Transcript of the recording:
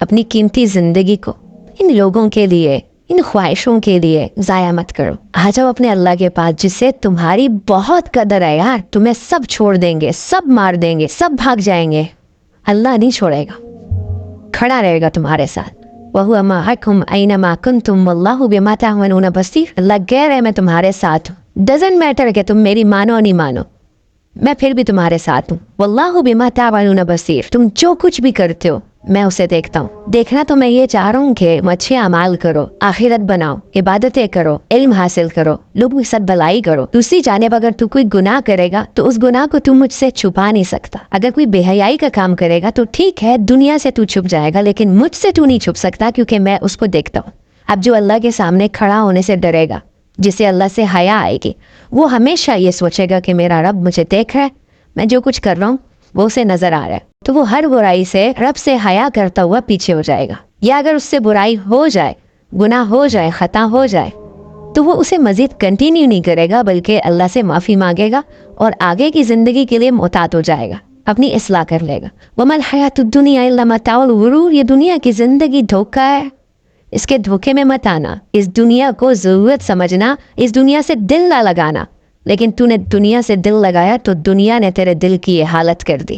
اپنی قیمتی زندگی کو ان لوگوں کے لیے، ان خواہشوں کے لیے ضائع مت کرو. آ جاؤ اپنے اللہ کے پاس جس سے تمہاری بہت قدر ہے یار. تمہیں سب چھوڑ دیں گے، سب مار دیں گے، سب بھاگ جائیں گے، اللہ نہیں چھوڑے گا، کھڑا رہے گا تمہارے ساتھ. وَهُوَ مَعَكُمْ أَيْنَمَا كُنْتُمْ وَاللَّهُ بِمَا تَعْمَلُونَ بَصِيرٌ. اللہ کہہ رہے میں تمہارے ساتھ ہوں. ڈزنٹ میٹر کہ تم میری مانو نہیں مانو، میں پھر بھی تمہارے ساتھ ہوں. واللہ بما تعملون بصیر. تم جو کچھ بھی کرتے ہو میں اسے دیکھتا ہوں. دیکھنا تو میں یہ چاہ رہا ہوں کہ اچھے اعمال کرو، آخرت بناؤ، عبادتیں کرو، علم حاصل کرو، لوگوں کے ساتھ بھلائی کرو. دوسری جانب اگر تو کوئی گناہ کرے گا تو اس گناہ کو تو مجھ سے چھپا نہیں سکتا. اگر کوئی بے حیائی کا کام کرے گا تو ٹھیک ہے دنیا سے تو چھپ جائے گا، لیکن مجھ سے تو نہیں چھپ سکتا کیونکہ میں اس کو دیکھتا ہوں. اب جو اللہ کے سامنے کھڑا ہونے سے ڈرے گا، جسے اللہ سے حیا آئے گی، وہ ہمیشہ یہ سوچے گا کہ میرا رب مجھے دیکھ رہا ہے، میں جو کچھ کر رہا ہوں وہ اسے نظر آ رہا ہے. تو وہ ہر برائی سے رب سے حیا کرتا ہوا پیچھے ہو جائے گا. یا اگر اس سے برائی ہو جائے، گناہ ہو جائے، خطا ہو جائے، تو وہ اسے مزید کنٹینیو نہیں کرے گا بلکہ اللہ سے معافی مانگے گا اور آگے کی زندگی کے لیے محتاط ہو جائے گا، اپنی اصلاح کر لے گا. وَمَا الْحَيَاةُ الدُّنْيَا إِلَّا مَتَاعُ الْغُرُورِ. یہ دنیا کی زندگی دھوکہ ہے، اس کے دھوکے میں مت آنا. اس دنیا کو ضرورت سمجھنا، اس دنیا سے دل نہ لگانا. لیکن تو نے دنیا سے دل لگایا تو دنیا نے تیرے دل کی یہ حالت کر دی.